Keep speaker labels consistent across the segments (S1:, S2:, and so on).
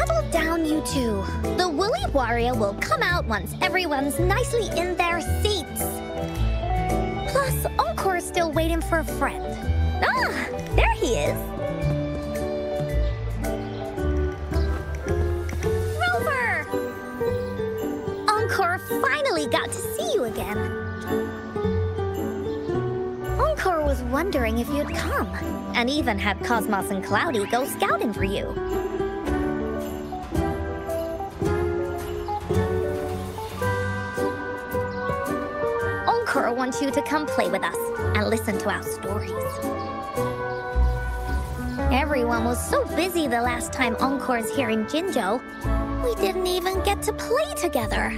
S1: Settle down, you two. The Woolly Warrior will come out once everyone's nicely in their seats. Plus, Encore's still waiting for a friend. Ah, there he is. Rover! Encore finally got to see you again. Encore was wondering if you'd come, and even had Cosmos and Cloudy go scouting for you. Encore wants you to come play with us and listen to our stories. Everyone was so busy the last time Encore's here in Jinzhou, we didn't even get to play together.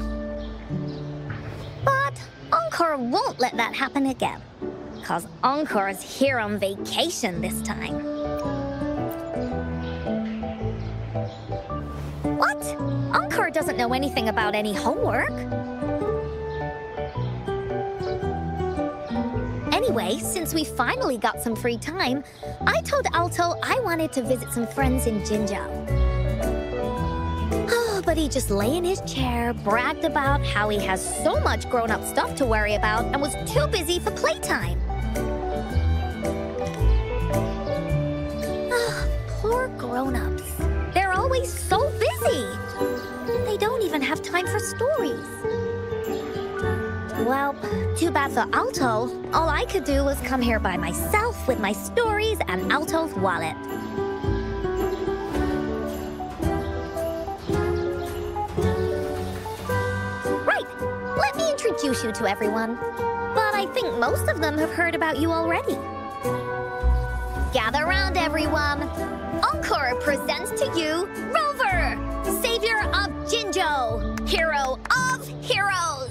S1: But Encore won't let that happen again, because Encore's here on vacation this time. What? Encore doesn't know anything about any homework. Anyway, since we finally got some free time, I told Alto I wanted to visit some friends in Jinzhou. Oh, but he just lay in his chair, bragged about how he has so much grown-up stuff to worry about, and was too busy for playtime. Poor grown-ups. They're always so busy. They don't even have time for stories. Well, too bad for Alto. All I could do was come here by myself with my stories and Alto's wallet. Right, let me introduce you to everyone. But I think most of them have heard about you already. Gather round, everyone. Encore presents to you Rover, savior of Jinzhou, hero of heroes.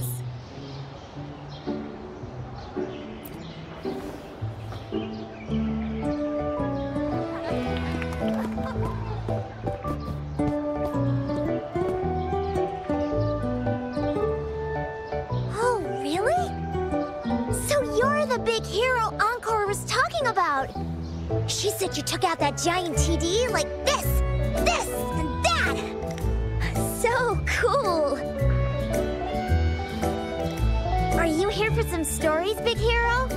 S2: The big hero Encore was talking about. She said you took out that giant TD like this, and that. So cool. Are you here for some stories, big hero?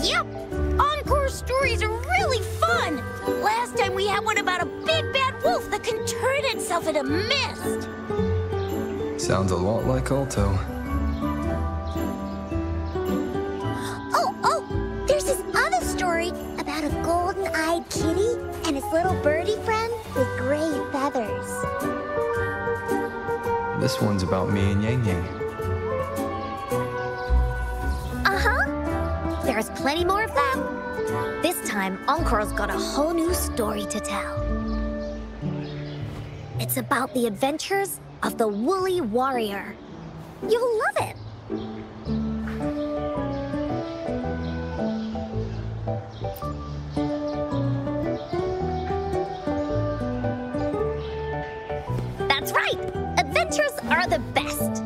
S2: Yep. Encore's stories are really fun. Last time we had one about a big bad wolf that can turn itself into mist.
S3: Sounds a lot like Alto.
S2: Oh, there's this other story about a golden-eyed kitty and his little birdie friend with gray feathers.
S3: This one's about me and Yang Yang.
S1: Uh-huh. There's plenty more of them. This time, Encore's got a whole new story to tell. It's about the adventures of the Woolly Warrior. You'll love it. That's right! Adventures are the best.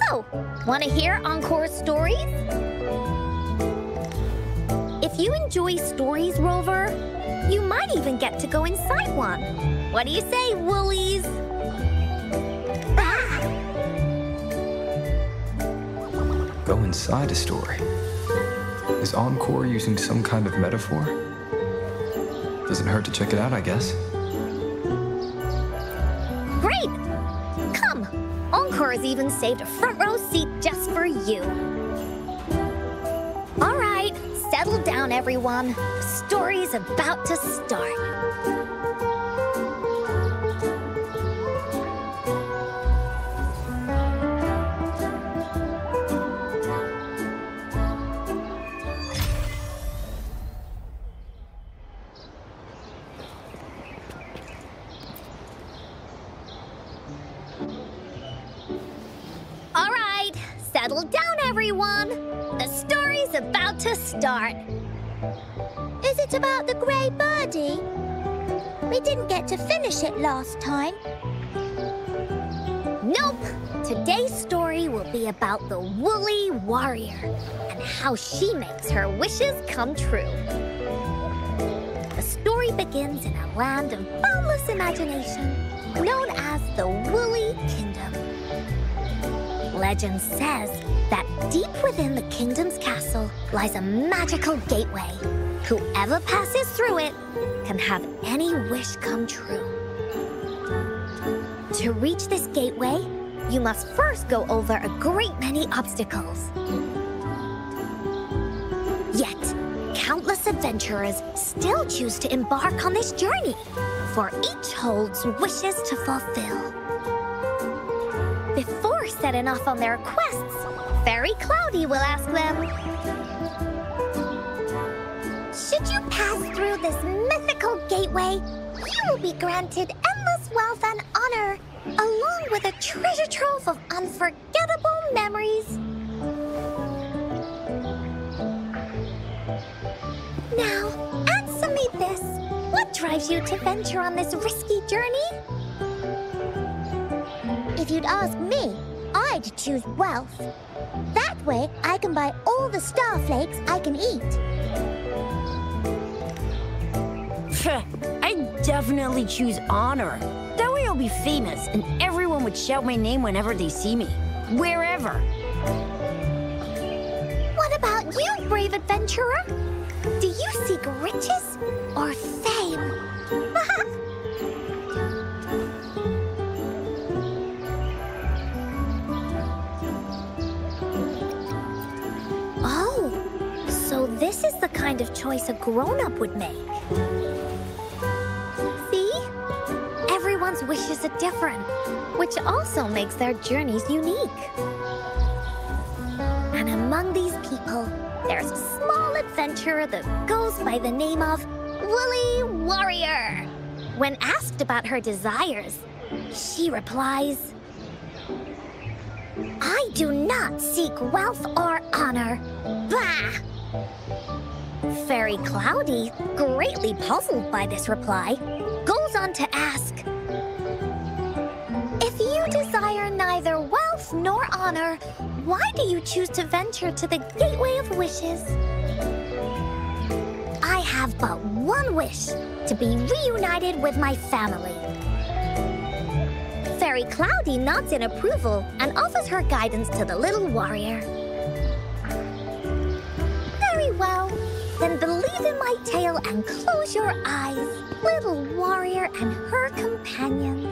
S1: So, want to hear Encore's stories? If you enjoy stories, Rover, you might even get to go inside one. What do you say, Woolies? Ah!
S3: Go inside a story. Is Encore using some kind of metaphor? Doesn't hurt to check it out, I guess.
S1: Great! Come, Encore has even saved a front row seat just for you. All right, settle down, everyone. The story's about to start. All right, settle down, everyone. The story's about to start.
S2: Is it about the grey birdie? We didn't get to finish it last time.
S1: Nope. Today's story will be about the Woolly Warrior and how she makes her wishes come true. The story begins in a land of boundless imagination known as the Woolly Kingdom. Legend says that deep within the kingdom's castle lies a magical gateway. Whoever passes through it can have any wish come true. To reach this gateway, you must first go over a great many obstacles. Yet, countless adventurers still choose to embark on this journey, for each holds wishes to fulfill. Before setting off on their quests, Fairy Cloudy will ask them,
S2: Should you pass through this mythical gateway, you will be granted endless wealth and honor, along with a treasure trove of unforgettable memories. Now, answer me this. What drives you to venture on this risky journey? If you'd ask me, I'd choose wealth. That way, I can buy all the starflakes I can eat.
S4: I'd definitely choose honor. That way I'll be famous and everyone would shout my name whenever they see me. Wherever.
S2: What about you, brave adventurer? Do you seek riches or fame?
S1: oh, so this is the kind of choice a grown-up would make. See? Everyone's wishes are different, which also makes their journeys unique. And among these people, there's a small adventurer that goes by the name of Woolly Warrior. When asked about her desires, she replies,
S2: I do not seek wealth or honor. Bah!
S1: Fairy Cloudy, greatly puzzled by this reply, goes on to ask,
S2: If you desire neither wealth nor honor, why do you choose to venture to the Gateway of Wishes?
S1: I have but one wish, to be reunited with my family. Fairy Cloudy nods in approval and offers her guidance to the little warrior.
S2: Very well.
S1: Then believe in my tale and close your eyes, little warrior and her companions.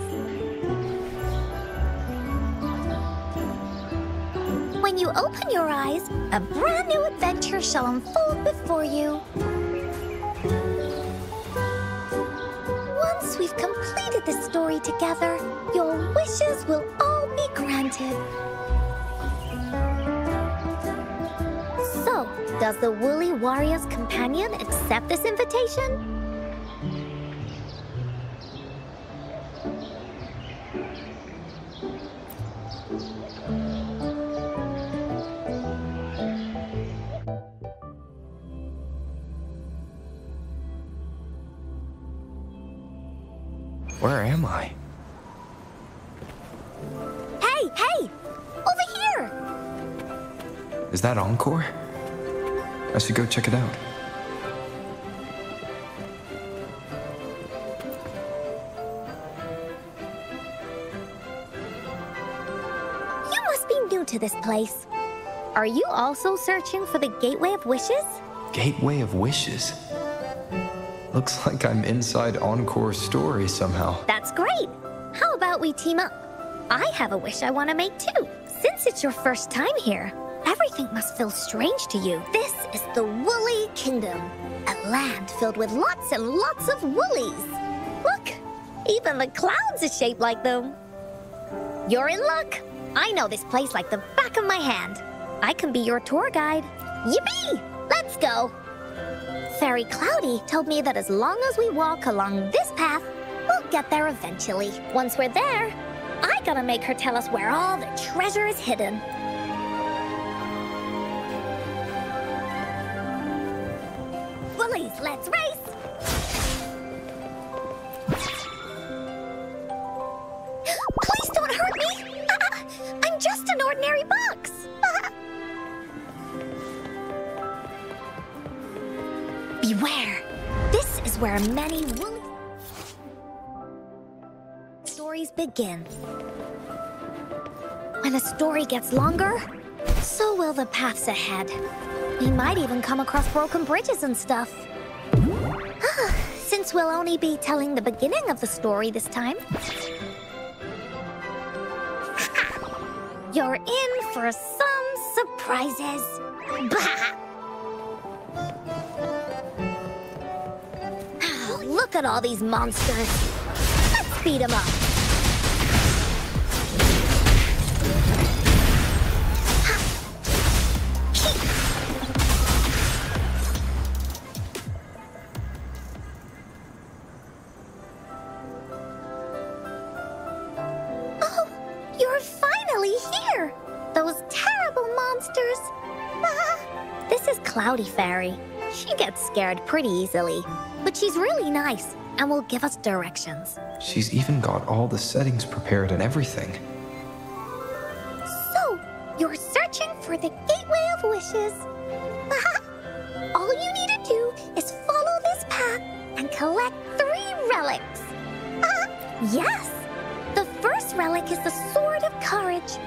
S1: When you open your eyes, a brand new adventure shall unfold before you. Once we've completed this story together, your wishes will all be granted. So, does the Woolly Warrior's companion accept this invitation?
S3: Where am I?
S1: Hey, hey! Over here!
S3: Is that Encore? I should go check it out.
S1: You must be new to this place. Are you also searching for the Gateway of Wishes?
S3: Gateway of Wishes? Looks like I'm inside Encore's story somehow.
S1: That's great! How about we team up? I have a wish I want to make too. Since it's your first time here, everything must feel strange to you. This is the Woolly Kingdom, a land filled with lots and lots of woolies. Look, even the clouds are shaped like them. You're in luck. I know this place like the back of my hand. I can be your tour guide. Yippee! Let's go! Fairy Cloudy told me that as long as we walk along this path, we'll get there eventually. Once we're there, I gotta make her tell us where all the treasure is hidden. Woolies, let's race! Please don't hurt me! I'm Beware! This is where many woolly stories begin. When a story gets longer, so will the paths ahead. We might even come across broken bridges and stuff. Since we'll only be telling the beginning of the story this time, you're in for some surprises. Look at all these monsters. Let's beat them up.
S2: You're finally here! Those terrible monsters!
S1: This is Cloudy Fairy. She gets scared pretty easily, but she's really nice and will give us directions.
S3: She's even got all the settings prepared and everything.
S2: So, you're searching for the Gateway of Wishes. All you need to do is follow this path and collect 3 relics.
S1: Yes!
S2: The first relic is the Sword of Courage.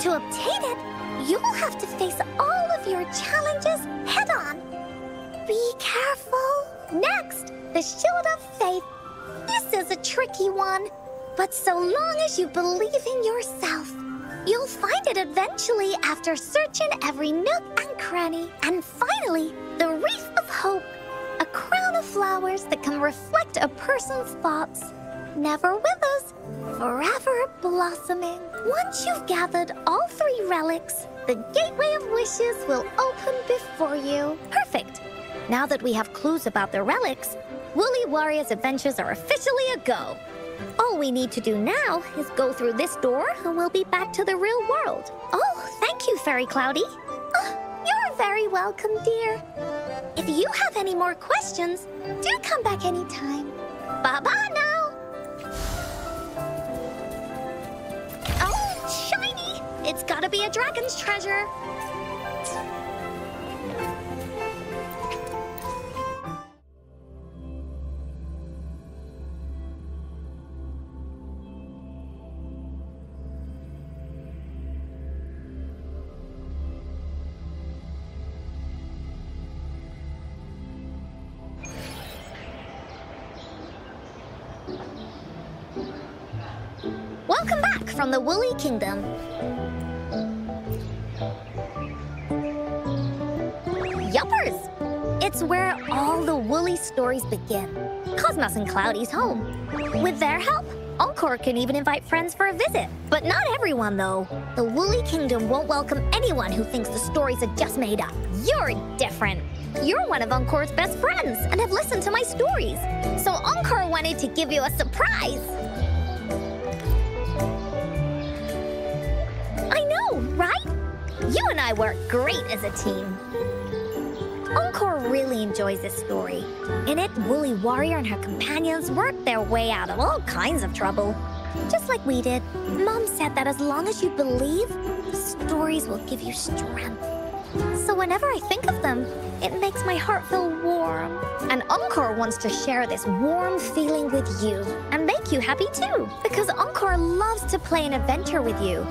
S2: To obtain it, you will have to face all of your challenges head-on. Be careful. Next, the Shield of Faith. This is a tricky one, but so long as you believe in yourself, you'll find it eventually after searching every nook and cranny. And finally, the Wreath of Hope, a crown of flowers that can reflect a person's thoughts. Never withers, forever blossoming. Once you've gathered all 3 relics, the Gateway of Wishes will open before you.
S1: Perfect! Now that we have clues about the relics, Woolly Warrior's adventures are officially a go. All we need to do now is go through this door and we'll be back to the real world. Oh, thank you, Fairy Cloudy.
S2: You're very welcome, dear. If you have any more questions, do come back anytime. Bye-bye now.
S1: Oh, shiny! It's gotta be a dragon's treasure. Welcome back from the Woolly Kingdom. Yuppers! It's where all the Woolly stories begin. Cosmos and Cloudy's home. With their help, Encore can even invite friends for a visit. But not everyone, though. The Woolly Kingdom won't welcome anyone who thinks the stories are just made up. You're different. You're one of Encore's best friends and have listened to my stories. So Encore wanted to give you a surprise. I know, right? You and I work great as a team. Encore really enjoys this story. In it, Woolly Warrior and her companions work their way out of all kinds of trouble. Just like we did. Mom said that as long as you believe, the stories will give you strength. So whenever I think of them, it makes my heart feel warm. And Encore wants to share this warm feeling with you and make you happy too. Because Encore loves to play an adventure with you.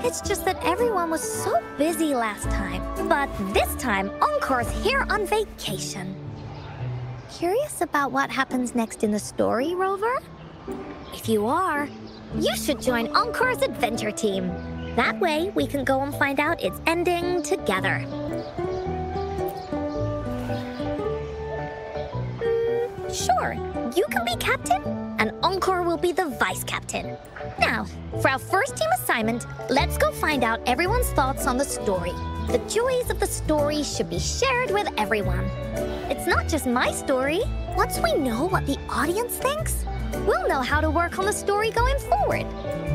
S1: It's just that everyone was so busy last time. But this time, Encore's here on vacation. Curious about what happens next in the story, Rover? If you are, you should join Encore's adventure team. That way, we can go and find out its ending together. Sure, you can be captain, and Encore will be the vice captain. Now, for our first team assignment, let's go find out everyone's thoughts on the story. The joys of the story should be shared with everyone. It's not just my story. Once we know what the audience thinks, we'll know how to work on the story going forward.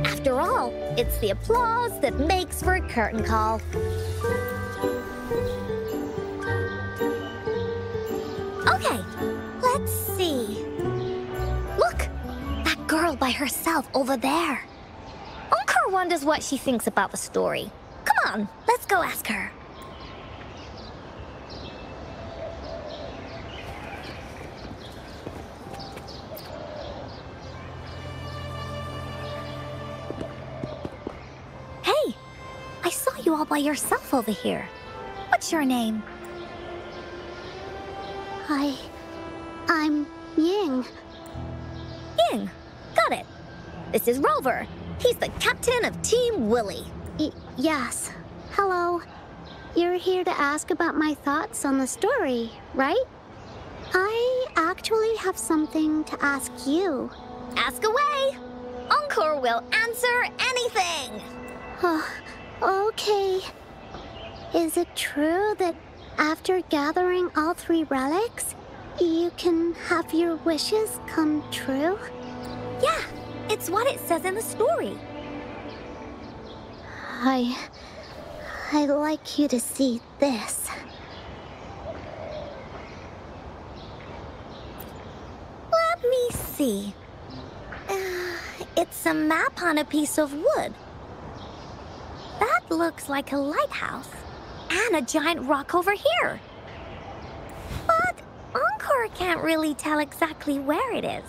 S1: After all, it's the applause that makes for a curtain call. Okay, let's see. Look, that girl by herself over there. Encore wonders what she thinks about the story. Come on, let's go ask her. you all by yourself over here. What's your name?
S2: I'm Ying.
S1: Ying. Got it. This is Rover. He's the captain of Team Willy.
S2: Yes. Hello. You're here to ask about my thoughts on the story, right? I actually have something to ask you.
S1: Ask away. Encore will answer anything.
S2: Oh, okay. Is it true that after gathering all 3 relics, you can have your wishes come true?
S1: Yeah, it's what it says in the story.
S2: I'd like you to see this.
S1: Let me see. It's a map on a piece of wood. That looks like a lighthouse. And a giant rock over here. But Encore can't really tell exactly where it is.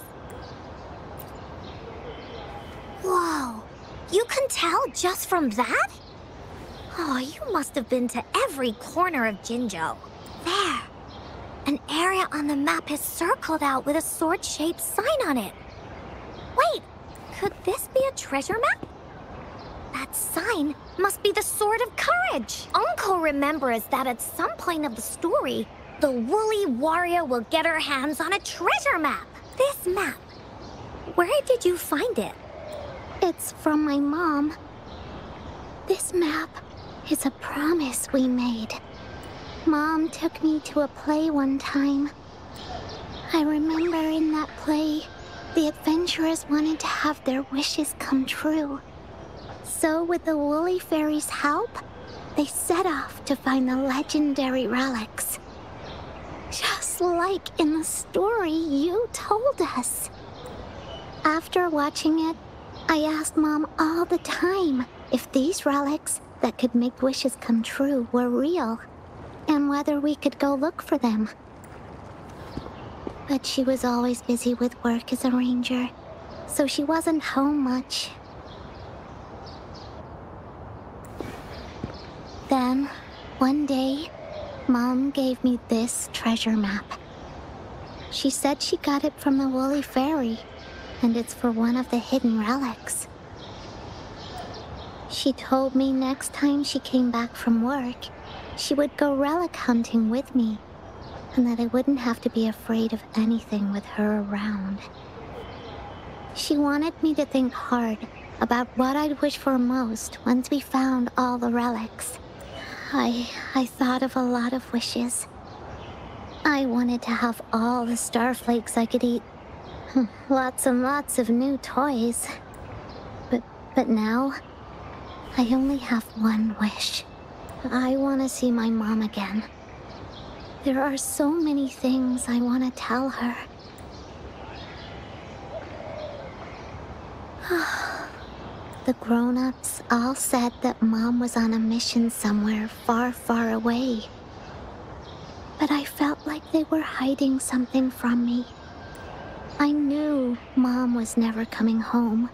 S1: Whoa, you can tell just from that? Oh, you must have been to every corner of Jinzhou. There, an area on the map is circled out with a sword-shaped sign on it. Wait, could this be a treasure map? That sign must be the Sword of Courage. Encore remembers that at some point of the story, the Woolly Warrior will get her hands on a treasure map. This map, where did you find it?
S2: It's from my mom. This map is a promise we made. Mom took me to a play one time. I remember in that play, the adventurers wanted to have their wishes come true. So with the Woolly Fairy's help, they set off to find the legendary relics. Just like in the story you told us. After watching it, I asked Mom all the time if these relics that could make wishes come true were real, and whether we could go look for them. But she was always busy with work as a ranger, so she wasn't home much. Then, one day, Mom gave me this treasure map. She said she got it from the Woolly Fairy, and it's for one of the hidden relics. She told me next time she came back from work, she would go relic hunting with me, and that I wouldn't have to be afraid of anything with her around. She wanted me to think hard about what I'd wish for most once we found all the relics. I thought of a lot of wishes. I wanted to have all the starflakes I could eat. Lots and lots of new toys. But now, I only have one wish. I want to see my mom again. There are so many things I want to tell her. The grown-ups all said that Mom was on a mission somewhere far, far away. But I felt like they were hiding something from me. I knew Mom was never coming home.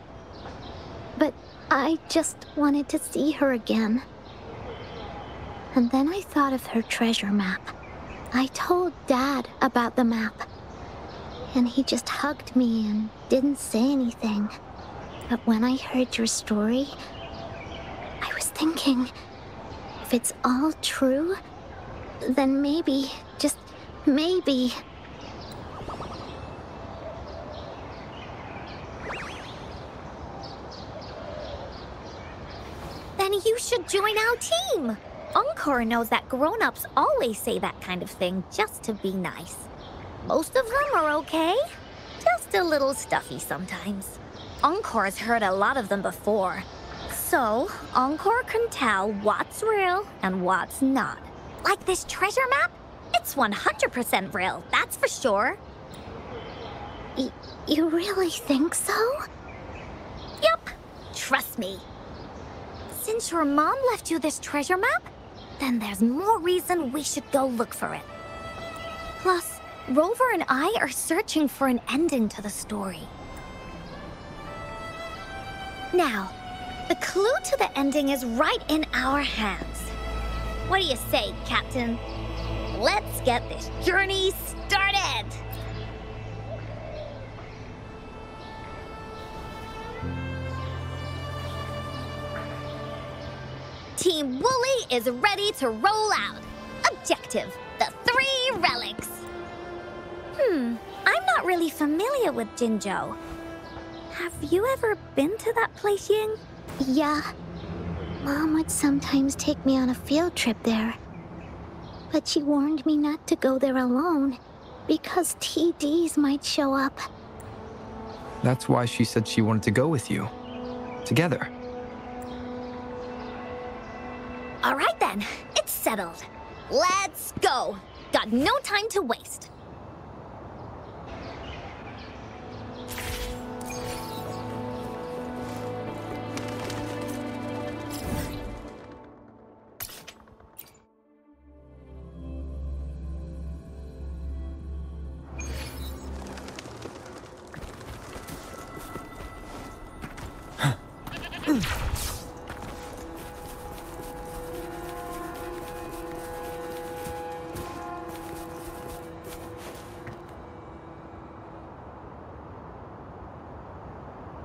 S2: But I just wanted to see her again. And then I thought of her treasure map. I told Dad about the map. And he just hugged me and didn't say anything. But when I heard your story, I was thinking, if it's all true, then maybe, just maybe...
S1: Then you should join our team. Encore knows that grown-ups always say that kind of thing just to be nice. Most of them are okay, just a little stuffy sometimes. Encore's heard a lot of them before. So, Encore can tell what's real and what's not. Like this treasure map? It's 100% real, that's for sure.
S2: You really think so?
S1: Yup, trust me. Since your mom left you this treasure map, then there's more reason we should go look for it. Plus, Rover and I are searching for an ending to the story. Now, The clue to the ending is right in our hands. What do you say, Captain? Let's get this journey started! Team Wooly is ready to roll out. Objective, the 3 relics. I'm not really familiar with Jinzhou. Have you ever been to that place, Ying?
S2: Yeah. Mom would sometimes take me on a field trip there. But she warned me not to go there alone, because TDs might show up.
S3: That's why she said she wanted to go with you. Together.
S1: All right then, it's settled. Let's go. Got no time to waste.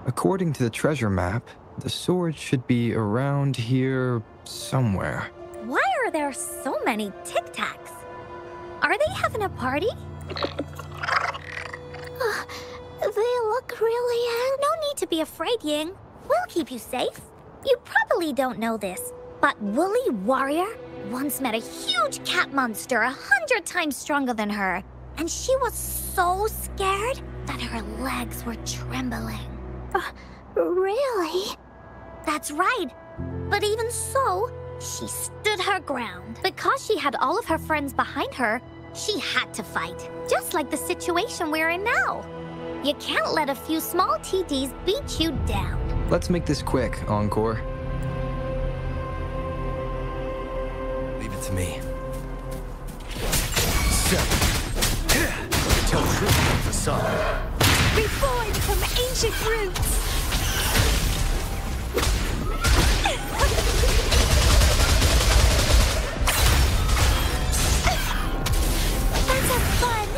S3: According to the treasure map, the sword should be around here somewhere.
S1: Why are there so many Tic Tacs? Are they having a party?
S2: They look really
S1: No need to be afraid, Ying. We'll keep you safe. You probably don't know this, but Woolly Warrior once met a huge cat monster 100 times stronger than her. And she was so scared that her legs were trembling.
S2: Really?
S1: That's right. But even so, she stood her ground. Because she had all of her friends behind her, she had to fight. Just like the situation we're in now. You can't let a few small TDs beat you down.
S3: Let's make this quick, Encore. Leave it to me.
S5: 7. Tell truth from facade.
S1: Reborn from ancient roots! That's a fun!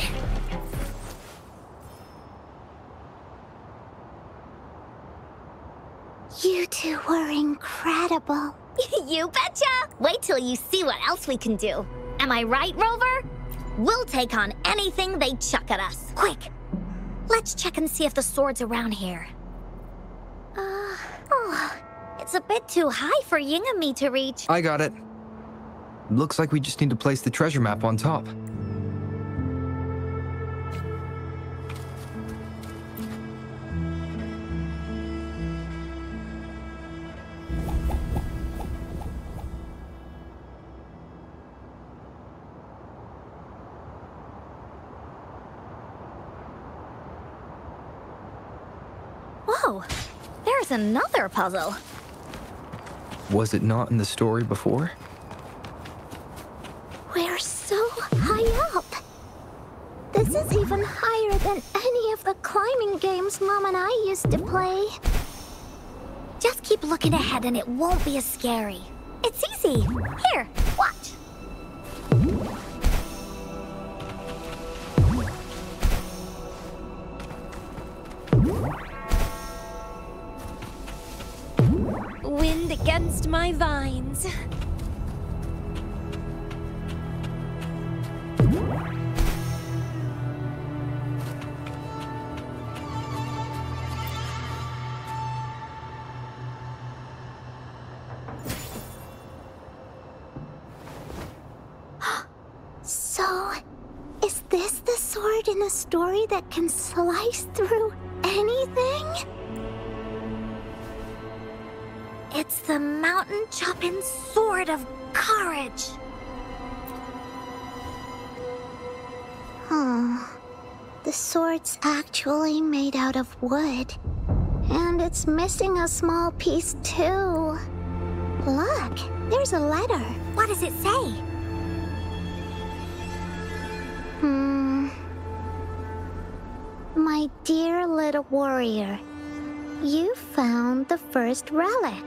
S2: You two were incredible.
S1: You betcha! Wait till you see what else we can do. Am I right, Rover? We'll take on anything they chuck at us. Quick! Let's check and see if the sword's around here. It's a bit too high for Ying and me to reach.
S3: I got it. Looks like we just need to place the treasure map on top.
S1: Whoa, there's another puzzle.
S3: Was it not in the story before?
S2: We're so high up. This is even higher than any of the climbing games Mom and I used to play.
S1: Just keep looking ahead and it won't be as scary. It's easy. Here, watch. Wind against my vines.
S2: So, is this the sword in the story that can slice through anything?
S1: It's the mountain-chopping sword of courage.
S2: The sword's actually made out of wood. And it's missing a small piece too. Look, there's a letter.
S1: What does it say?
S2: My dear little warrior, You found the first relic.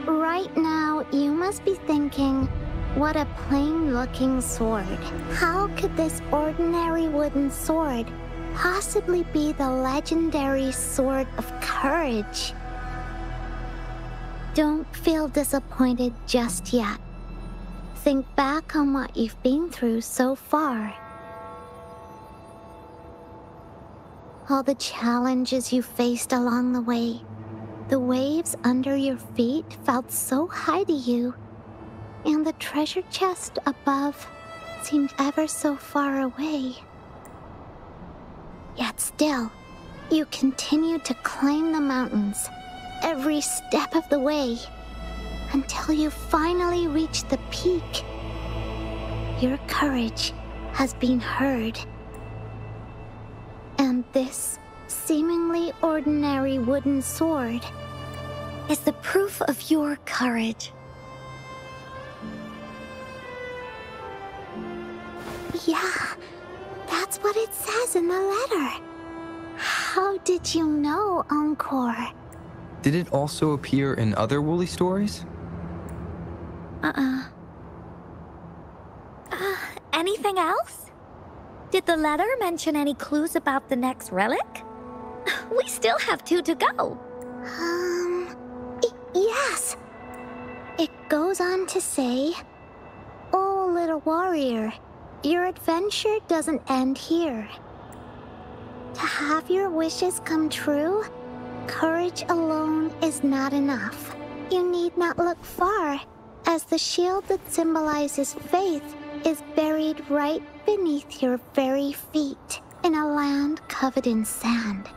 S2: Right now, you must be thinking, what a plain-looking sword. How could this ordinary wooden sword possibly be the legendary Sword of Courage? Don't feel disappointed just yet. Think back on what you've been through so far. All the challenges you faced along the way. The waves under your feet felt so high to you, and the treasure chest above seemed ever so far away. Yet still, you continued to climb the mountains every step of the way until you finally reached the peak. Your courage has been heard. And this seemingly ordinary wooden sword is the proof of your courage. Yeah, that's what it says in the letter. How did you know, Encore?
S3: Did it also appear in other Woolly stories?
S1: Anything else? Did the letter mention any clues about the next relic? We still have 2 to go.
S2: Yes. It goes on to say, "Oh, little warrior, your adventure doesn't end here. To have your wishes come true, courage alone is not enough. You need not look far, as the shield that symbolizes faith is buried right beneath your very feet in a land covered in sand.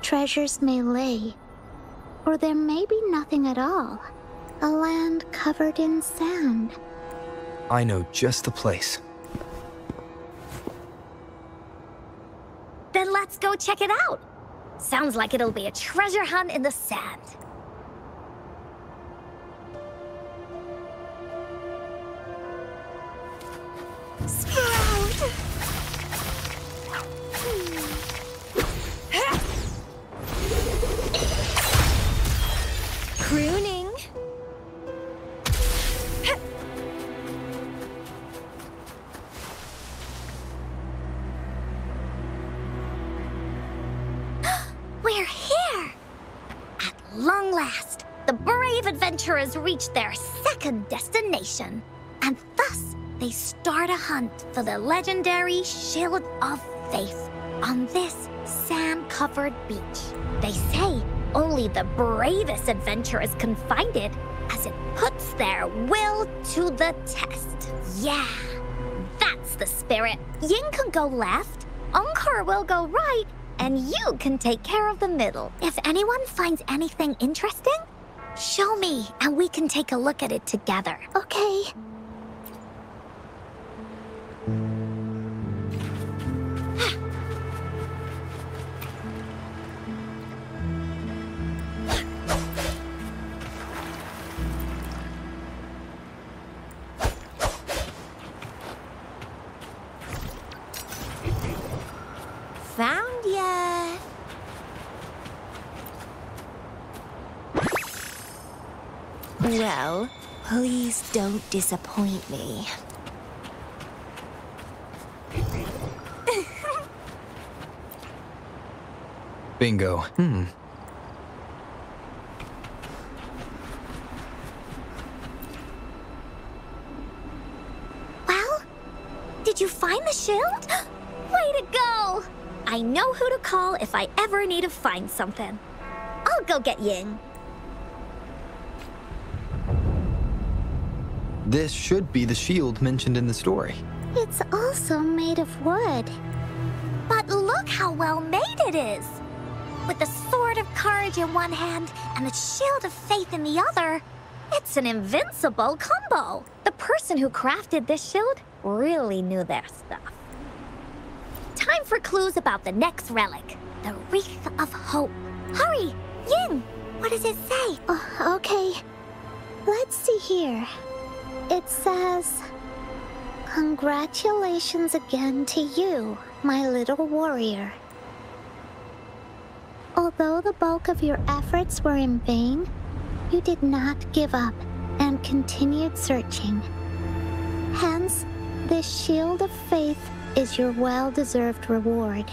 S2: Treasures may lay, or there may be nothing at all. A land covered in sand."
S3: I know just the place.
S1: Then let's go check it out. Sounds like it'll be a treasure hunt in the sand.
S2: Sprout!
S1: Pruning.
S2: We're here!
S1: At long last, the brave adventurers reached their second destination. And thus, they start a hunt for the legendary Shield of Faith on this sand-covered beach. They say only the bravest adventurers can find it, as it puts their will to the test. Yeah, that's the spirit. Yin can go left, Encore will go right, and you can take care of the middle. If anyone finds anything interesting, show me, and we can take a look at it together.
S2: Okay. Found ya.
S6: Well, please don't disappoint me.
S3: Bingo.
S1: Well, did you find the shield? Way to go! I know who to call if I ever need to find something. I'll go get Ying.
S3: This should be the shield mentioned in the story.
S2: It's also made of wood.
S1: But look how well made it is! With the Sword of Courage in one hand and the Shield of Faith in the other, it's an invincible combo. The person who crafted this shield really knew their stuff. Time for clues about the next relic, the Wreath of Hope. Hurry, Yin, what does it say?
S2: Oh, okay. Let's see here. It says, "Congratulations again to you, my little warrior. Although the bulk of your efforts were in vain, you did not give up and continued searching. Hence, this shield of faith is your well-deserved reward.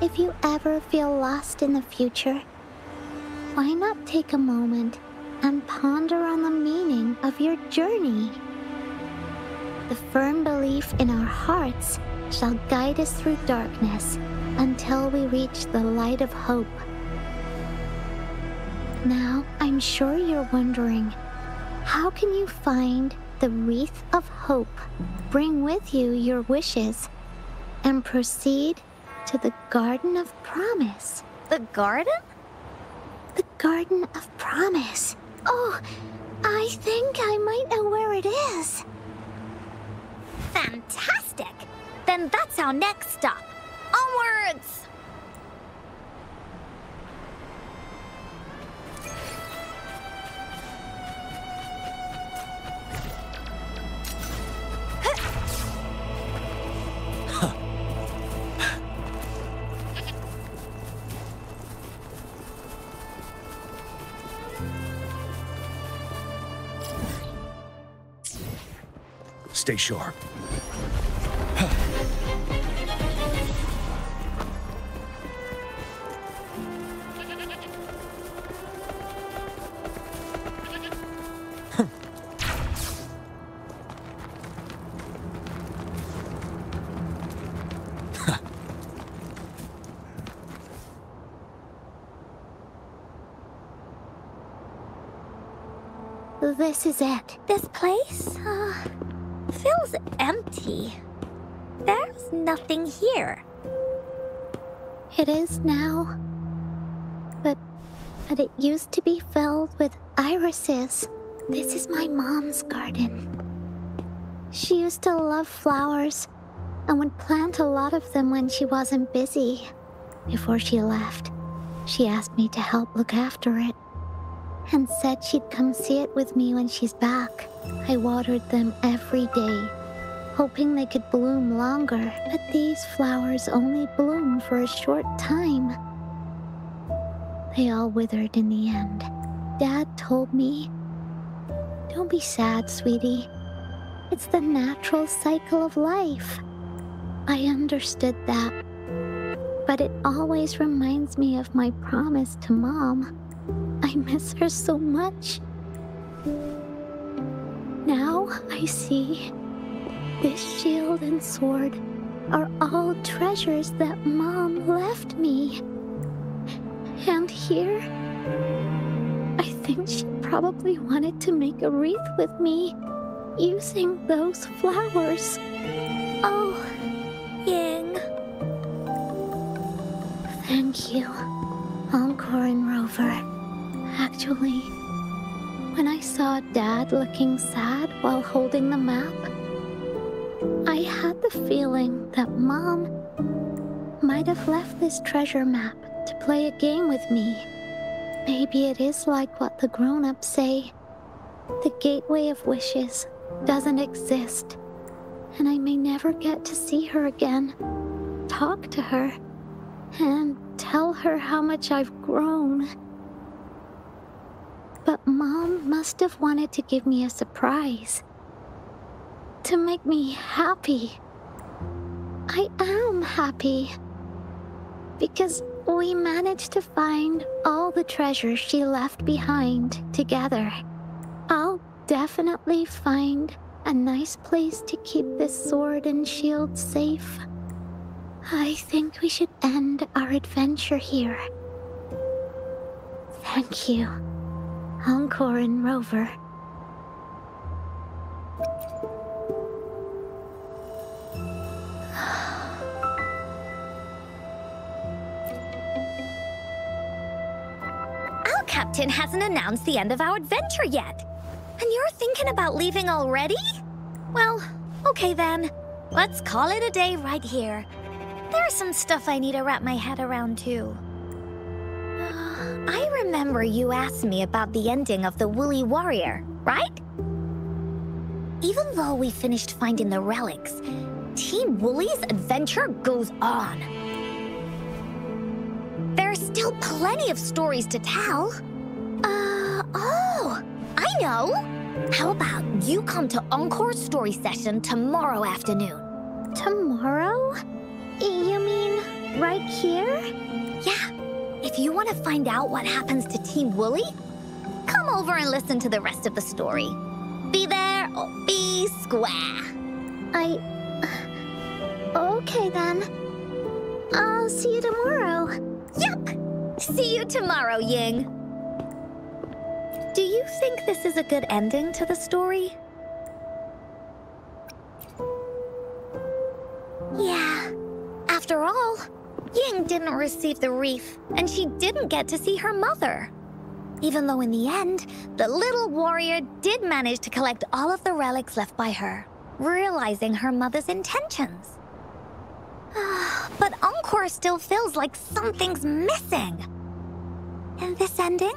S2: If you ever feel lost in the future, why not take a moment and ponder on the meaning of your journey? The firm belief in our hearts shall guide us through darkness until we reach the light of hope. Now, I'm sure you're wondering, how can you find the wreath of hope, bring with you your wishes, and proceed to the Garden of Promise?
S1: The garden?
S2: The Garden of Promise. Oh, I think I might know where it is.
S1: Fantastic! Then that's our next stop. Onwards!
S5: Stay sharp.
S2: This is it.
S1: This place, feels empty. There's nothing here.
S2: It is now. But it used to be filled with irises. This is my mom's garden. She used to love flowers and would plant a lot of them when she wasn't busy. Before she left, she asked me to help look after it and said she'd come see it with me when she's back. I watered them every day, hoping they could bloom longer, but these flowers only bloom for a short time. They all withered in the end. Dad told me, "Don't be sad, sweetie. It's the natural cycle of life." I understood that, but it always reminds me of my promise to Mom. I miss her so much. Now I see this shield and sword are all treasures that Mom left me. And here, I think she probably wanted to make a wreath with me using those flowers.
S1: Oh, Ying.
S2: Thank you, Encore and Rover. Actually, when I saw Dad looking sad while holding the map, I had the feeling that Mom might have left this treasure map to play a game with me. Maybe it is like what the grown-ups say. The Gateway of Wishes doesn't exist, and I may never get to see her again, talk to her, and tell her how much I've grown. But Mom must have wanted to give me a surprise. To make me happy. I am happy. Because we managed to find all the treasures she left behind together. I'll definitely find a nice place to keep this sword and shield safe. I think we should end our adventure here. Thank you, Encore and Rover.
S1: Our captain hasn't announced the end of our adventure yet. And you're thinking about leaving already? Well, okay then. Let's call it a day right here. There's some stuff I need to wrap my head around too. I remember you asked me about the ending of the Woolly Warrior, right? Even though we finished finding the relics, Team Woolly's adventure goes on. There's still plenty of stories to tell. Oh, I know! How about you come to Encore's story session tomorrow afternoon?
S2: Tomorrow? You mean right here?
S1: Yeah. If you want to find out what happens to Team Wooly, come over and listen to the rest of the story. Be there or be square.
S2: Okay then. I'll see you tomorrow.
S1: Yup! See you tomorrow, Ying. Do you think this is a good ending to the story? Yeah. After all, Ying didn't receive the wreath, and she didn't get to see her mother. Even though in the end, the little warrior did manage to collect all of the relics left by her, realizing her mother's intentions. But Encore still feels like something's missing. In this ending,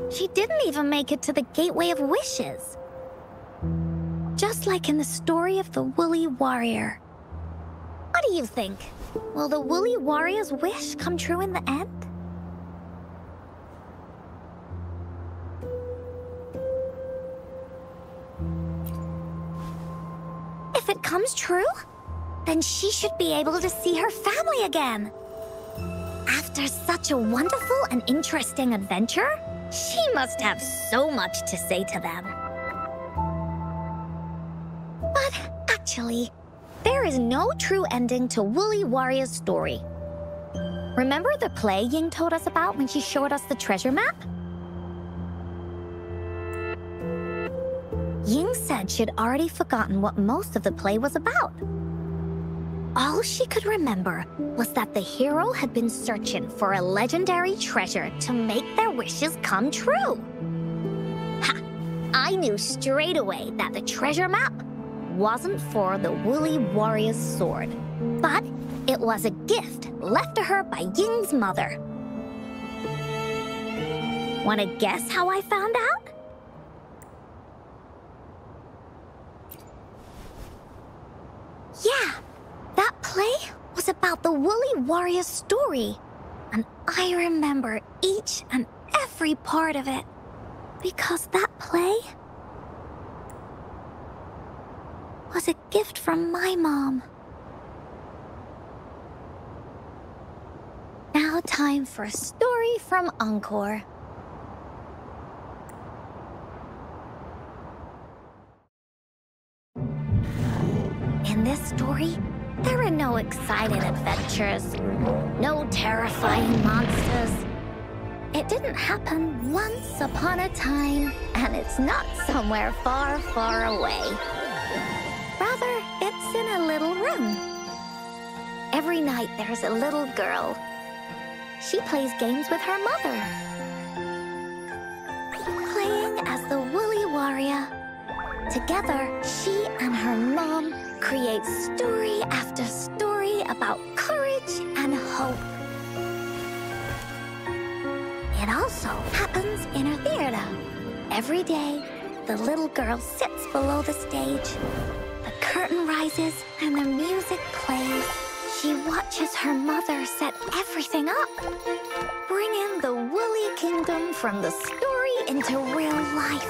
S1: she didn't even make it to the Gateway of Wishes. Just like in the story of the Woolly Warrior. What do you think? Will the Woolly Warrior's wish come true in the end? If it comes true, then she should be able to see her family again. After such a wonderful and interesting adventure, she must have so much to say to them. But actually, there is no true ending to Woolly Warrior's story. Remember the play Ying told us about when she showed us the treasure map? Ying said she'd already forgotten what most of the play was about. All she could remember was that the hero had been searching for a legendary treasure to make their wishes come true. Ha! I knew straight away that the treasure map wasn't for the Woolly Warrior's sword, but it was a gift left to her by Ying's mother. Want to guess how I found out? Yeah, that play was about the Woolly Warrior's story, and I remember each and every part of it, because that play was a gift from my mom. Now time for a story from Encore. In this story, there are no exciting adventures, no terrifying monsters. It didn't happen once upon a time, and it's not somewhere far, far away. Rather, it's in a little room. Every night there's a little girl. She plays games with her mother, playing as the Woolly Warrior. Together, she and her mom create story after story about courage and hope. It also happens in her theater. Every day, the little girl sits below the stage. The curtain rises and the music plays. She watches her mother set everything up, bringing the Woolly Kingdom from the story into real life.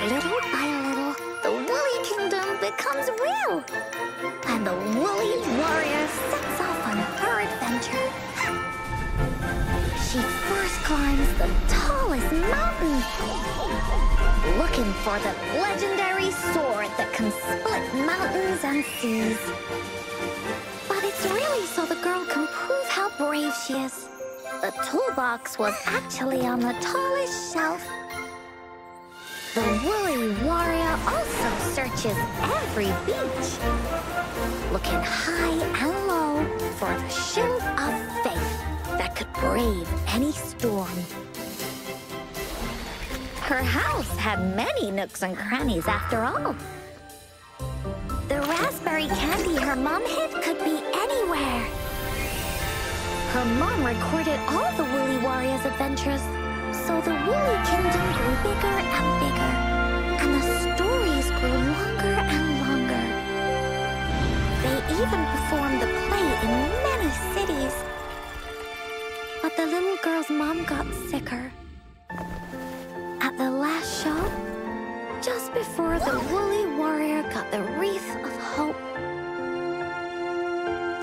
S1: Little by little, the Woolly Kingdom becomes real, and the Woolly Warrior sets off on her adventure. She first climbs the tallest mountain, looking for the legendary sword that can split mountains and seas. But it's really so the girl can prove how brave she is. The toolbox was actually on the tallest shelf. The Woolly Warrior also searches every beach, looking high and low for the shield of faith that could brave any storm. Her house had many nooks and crannies after all. The raspberry candy her mom hid could be anywhere. Her mom recorded all the Woolly Warrior's adventures, so the Woolly Kingdom grew bigger and bigger, and the stories grew longer and longer. They even performed the play in many cities. But
S2: But the little girl's mom got sicker. At the last show, just before the woolly warrior got the wreath of hope,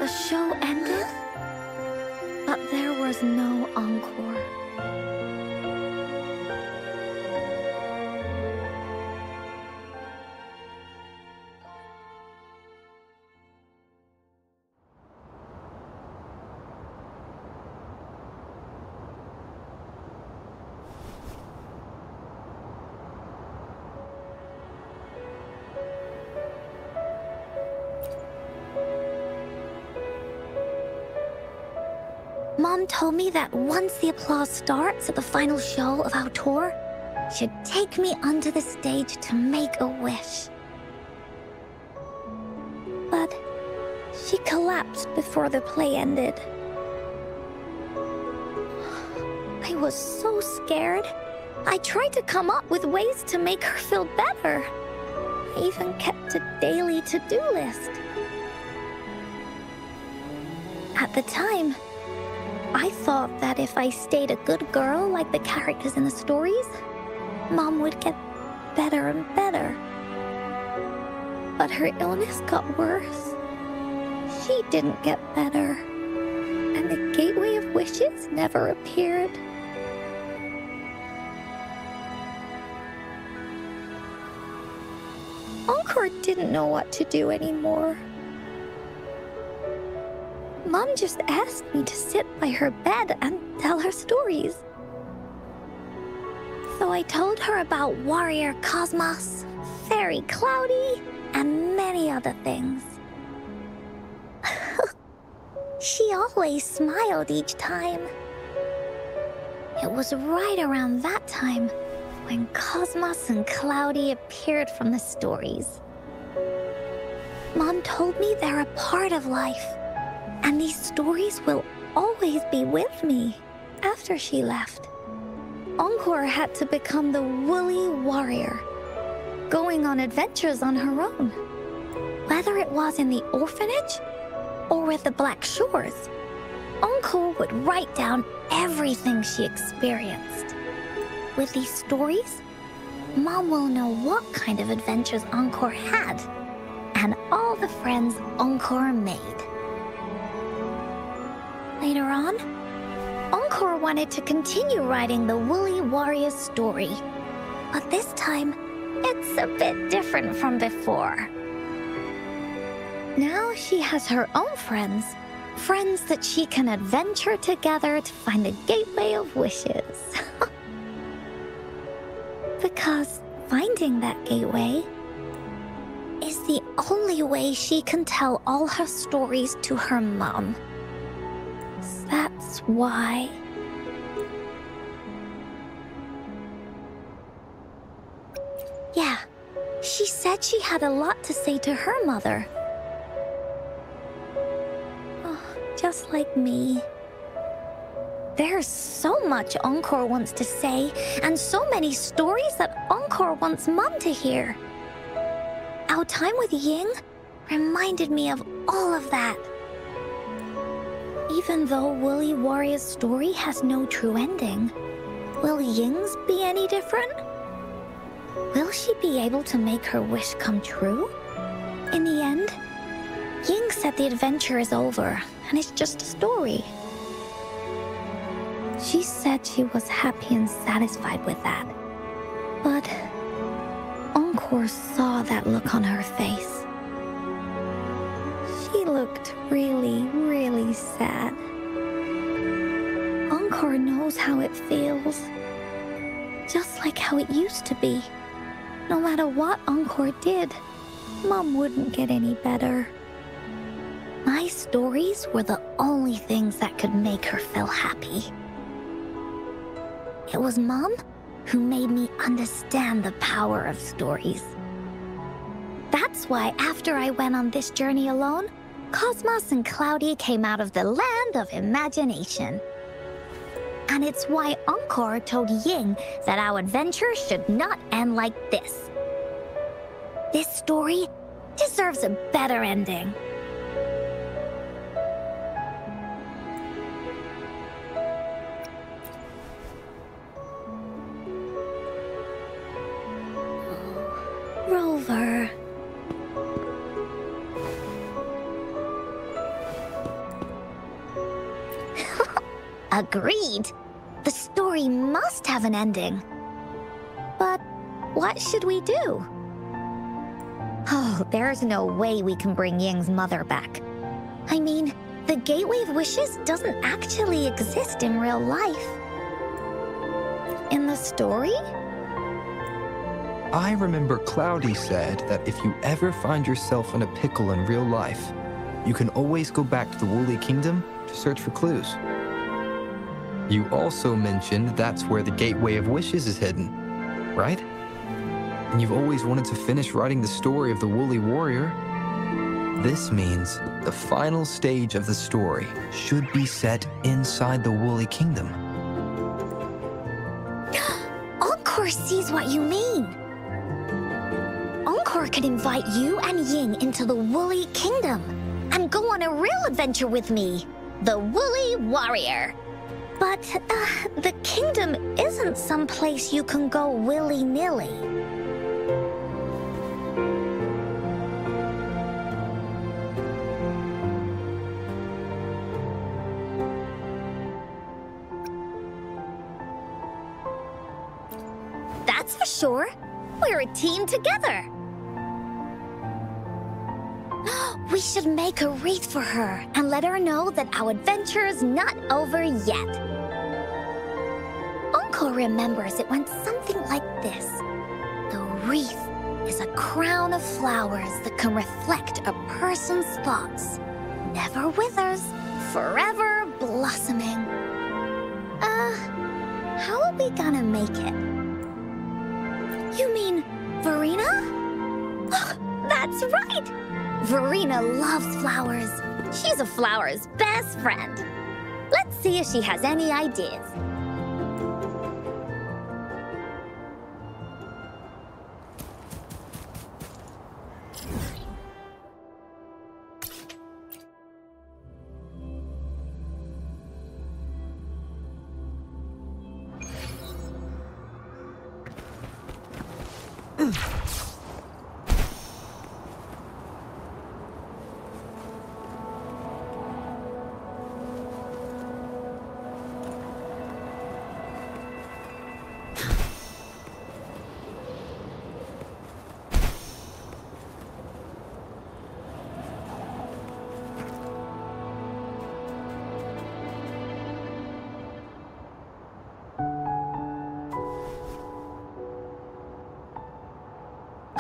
S2: the show ended, but there was no encore. Mom told me that once the applause starts at the final show of our tour, she'd take me onto the stage to make a wish. But she collapsed before the play ended. I was so scared. I tried to come up with ways to make her feel better. I even kept a daily to-do list. At the time, I thought that if I stayed a good girl like the characters in the stories, Mom would get better and better. But her illness got worse. She didn't get better. And the Gateway of Wishes never appeared. Encore didn't know what to do anymore. Mom just asked me to sit by her bed and tell her stories. So I told her about Warrior Cosmos, Fairy Cloudy, and many other things. She always smiled each time. It was right around that time when Cosmos and Cloudy appeared from the stories. Mom told me they're a part of life. And these stories will always be with me after she left. Encore had to become the woolly warrior, going on adventures on her own. Whether it was in the orphanage or with the Black Shores, Encore would write down everything she experienced. With these stories, Mom will know what kind of adventures Encore had and all the friends Encore made. Later on, Encore wanted to continue writing the Woolly Warrior story. But this time, it's a bit different from before. Now she has her own friends. Friends that she can adventure together to find the Gateway of Wishes. Because finding that gateway is the only way she can tell all her stories to her mom. That's why. Yeah, she said she had a lot to say to her mother. Oh, just like me. There's so much Encore wants to say, and so many stories that Encore wants Mom to hear. Our time with Ying reminded me of all of that. Even though Woolly Warrior's story has no true ending, will Ying's be any different? Will she be able to make her wish come true? In the end, Ying said the adventure is over, and it's just a story. She said she was happy and satisfied with that. But Encore saw that look on her face. She looked really, really sad. Encore knows how it feels. Just like how it used to be. No matter what Encore did, Mom wouldn't get any better. My stories were the only things that could make her feel happy. It was Mom who made me understand the power of stories. That's why after I went on this journey alone, Cosmos and Cloudy came out of the land of imagination. And it's why Encore told Ying that our adventure should not end like this. This story deserves a better ending.
S1: Agreed. The story must have an ending. But what should we do? Oh, there's no way we can bring Ying's mother back. I mean, the Gateway of Wishes doesn't actually exist in real life. In the story?
S3: I remember Cloudy said that if you ever find yourself in a pickle in real life, you can always go back to the Woolly Kingdom to search for clues. You also mentioned that's where the Gateway of Wishes is hidden, right? And you've always wanted to finish writing the story of the Woolly Warrior. This means the final stage of the story should be set inside the Woolly Kingdom.
S1: Encore sees what you mean. Encore could invite you and Ying into the Woolly Kingdom and go on a real adventure with me, the Woolly Warrior. But the kingdom isn't someplace you can go willy-nilly. That's for sure. We're a team together. We should make a wreath for her and let her know that our adventure is not over yet. Encore remembers it went something like this. The wreath is a crown of flowers that can reflect a person's thoughts. Never withers, forever blossoming. How are we gonna make it? You mean Verena? That's right! Verena loves flowers. She's a flower's best friend. Let's see if she has any ideas.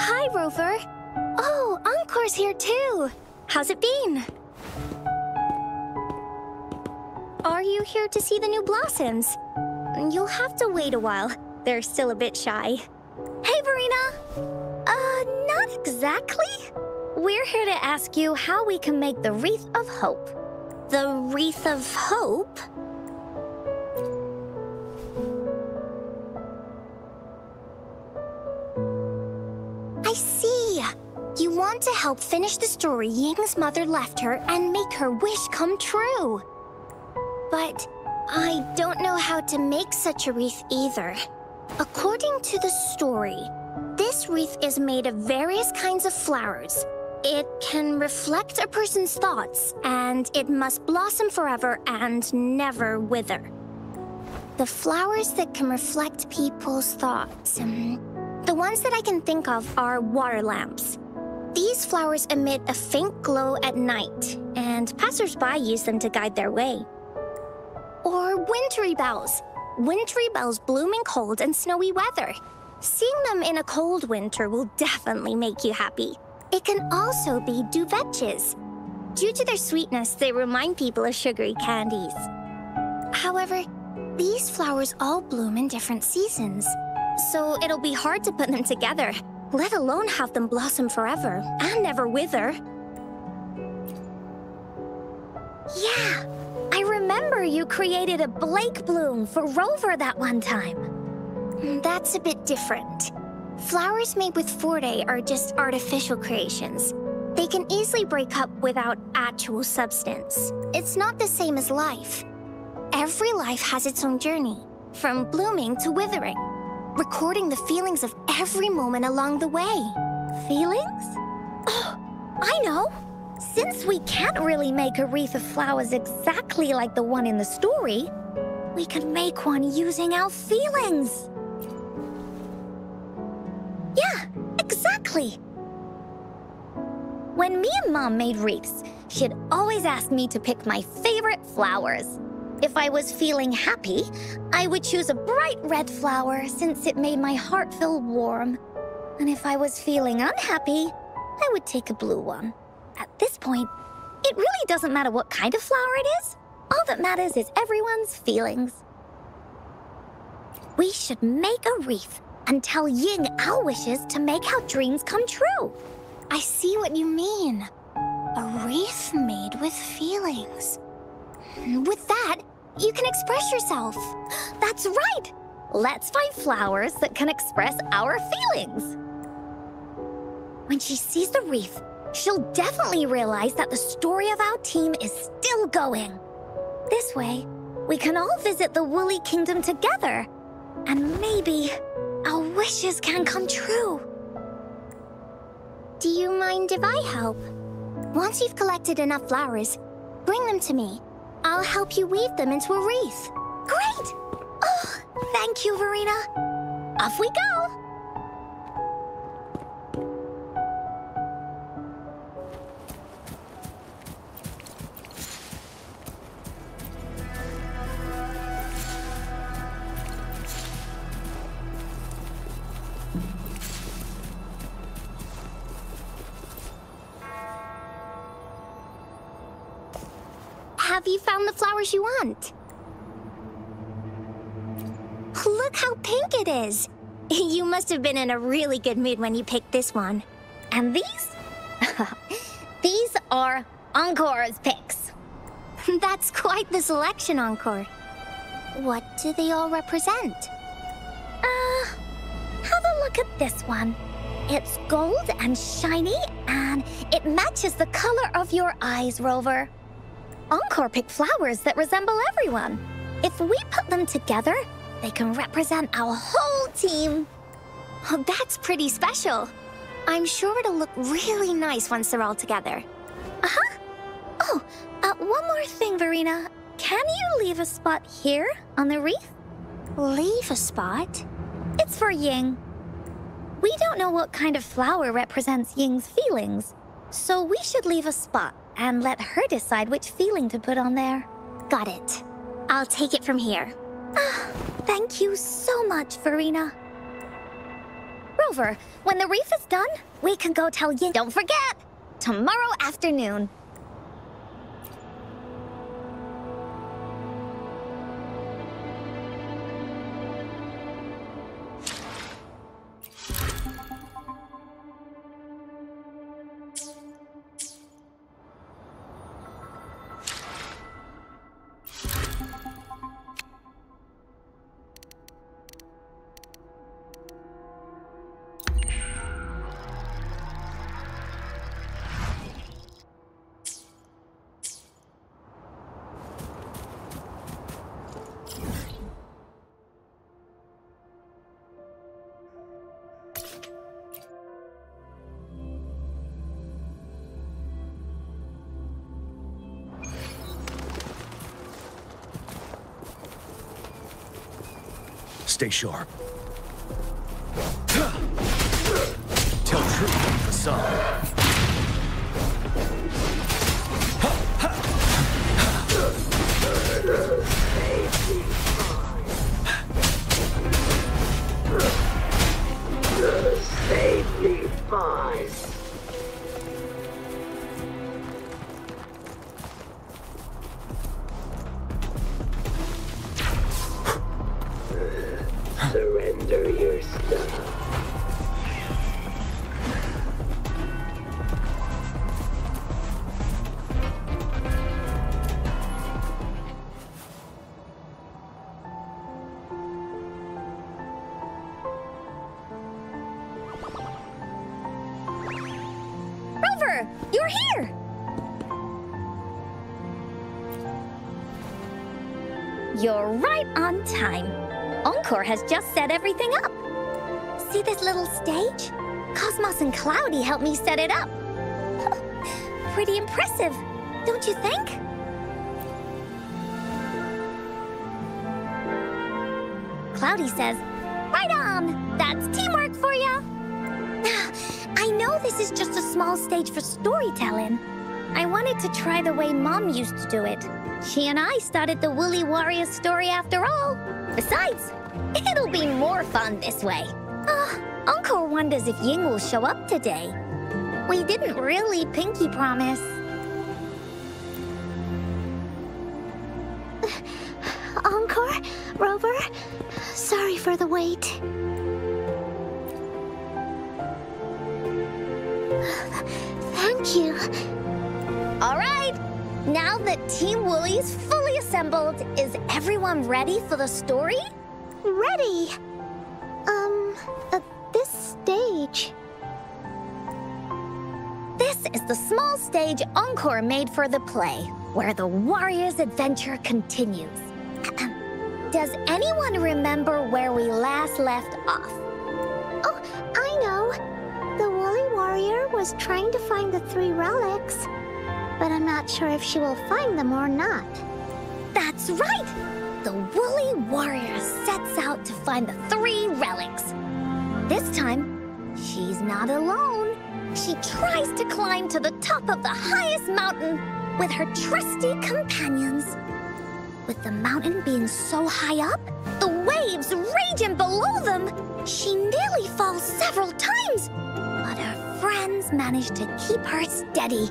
S1: Hi, Rover. Oh, Encore's here too. How's it been? Are you here to see the new blossoms? You'll have to wait a while. They're still a bit shy. Hey, Verena. Not exactly. We're here to ask you how we can make the Wreath of Hope. The Wreath of Hope? I see. You want to help finish the story Ying's mother left her and make her wish come true. But I don't know how to make such a wreath either. According to the story, this wreath is made of various kinds of flowers. It can reflect a person's thoughts, and it must blossom forever and never wither. The flowers that can reflect people's thoughts... the ones that I can think of are water lamps. These flowers emit a faint glow at night, and passers-by use them to guide their way. Or wintry bells. Wintry bells bloom in cold and snowy weather. Seeing them in a cold winter will definitely make you happy. It can also be duvetches. Due to their sweetness, they remind people of sugary candies. However, these flowers all bloom in different seasons, so it'll be hard to put them together, let alone have them blossom forever and never wither. Yeah, I remember you created a Blake bloom for Rover that one time. That's a bit different. Flowers made with Forte are just artificial creations. They can easily break up without actual substance. It's not the same as life. Every life has its own journey, from blooming to withering, recording the feelings of every moment along the way. Feelings? Oh, I know! Since we can't really make a wreath of flowers exactly like the one in the story, we could make one using our feelings. Yeah, exactly. When me and Mom made wreaths, she'd always ask me to pick my favorite flowers. If I was feeling happy, I would choose a bright red flower since it made my heart feel warm. And if I was feeling unhappy, I would take a blue one. At this point, it really doesn't matter what kind of flower it is. All that matters is everyone's feelings. We should make a wreath and tell Ying our wishes to make our dreams come true.
S6: I see what you mean. A wreath made with feelings. With that, you can express yourself.
S1: That's right! Let's find flowers that can express our feelings. When she sees the wreath, she'll definitely realize that the story of our team is still going. This way, we can all visit the Woolly Kingdom together, and maybe our wishes can come true.
S6: Do you mind if I help? Once you've collected enough flowers, bring them to me. I'll help you weave them into a wreath.
S1: Great! Oh, thank you, Verena. Off we go!
S6: Have you found the flowers you want? Look how pink it is! You must have been in a really good mood when you picked this one.
S1: And these? These are Encore's picks.
S6: That's quite the selection, Encore. What do they all represent?
S1: Have a look at this one. It's gold and shiny, and it matches the color of your eyes, Rover. Encore picked flowers that resemble everyone. If we put them together, they can represent our whole team.
S6: Oh, that's pretty special. I'm sure it'll look really nice once they're all together.
S1: Uh-huh. Oh, one more thing, Verena. Can you leave a spot here on the wreath?
S6: Leave a spot?
S1: It's for Ying. We don't know what kind of flower represents Ying's feelings, so we should leave a spot and let her decide which feeling to put on there.
S6: Got it. I'll take it from here.
S1: Thank you so much, Verena. Rover, when the wreath is done, we can go tell Ying. Don't forget, tomorrow afternoon.
S5: Stay sharp. Tell truth from facade.
S7: Safely fine. Surrender your stuff.
S1: Rover, you're here! You're right on time. Encore has just set everything up. See this little stage? Cosmos and Cloudy helped me set it up. Pretty impressive, don't you think? Cloudy says, right on! That's teamwork for ya! I know this is just a small stage for storytelling. I wanted to try the way Mom used to do it. She and I started the Woolly Warrior story after all. Besides, it'll be more fun this way. Encore wonders if Ying will show up today. We didn't really pinky promise.
S6: Encore? Rover? Sorry for the wait. Thank you.
S1: All right, now that Team Woolly's fully assembled, is everyone ready for the story?
S6: Ready. This stage.
S1: This is the small stage Encore made for the play, where the warrior's adventure continues. Does anyone remember where we last left off?
S6: Oh, I know. The Woolly Warrior was trying to find the 3 relics, but I'm not sure if she will find them or not.
S1: That's right! The Woolly Warrior sets out to find the 3 relics. This time, she's not alone. She tries to climb to the top of the highest mountain with her trusty companions. With the mountain being so high up, the waves raging below them, she nearly falls several times. But her friends manage to keep her steady.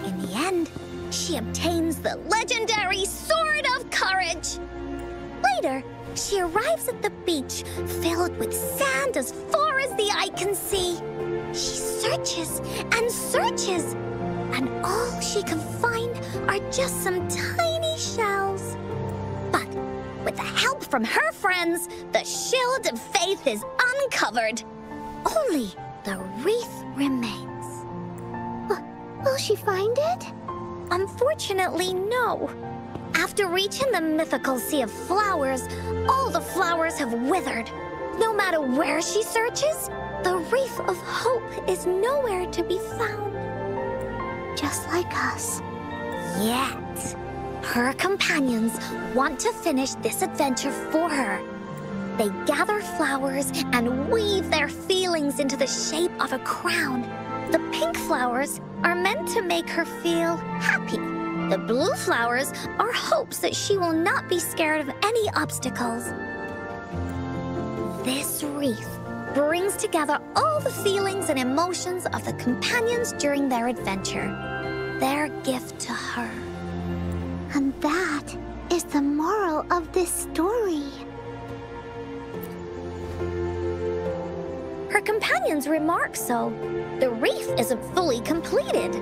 S1: In the end, she obtains the legendary Sword of Courage. Later, she arrives at the beach filled with sand as far as the eye can see. She searches and searches, and all she can find are just some tiny shells. But with the help from her friends, the Shield of Faith is uncovered. Only the wreath remains.
S6: Will she find it?
S1: Unfortunately, no. After reaching the mythical Sea of Flowers, all the flowers have withered. No matter where she searches, the Wreath of Hope is nowhere to be found.
S6: Just like us.
S1: Yet, her companions want to finish this adventure for her. They gather flowers and weave their feelings into the shape of a crown. The pink flowers are meant to make her feel happy. The blue flowers are hopes that she will not be scared of any obstacles. This wreath brings together all the feelings and emotions of the companions during their adventure. Their gift to her.
S6: And that is the moral of this story.
S1: Her companions remark so. The wreath isn't fully completed.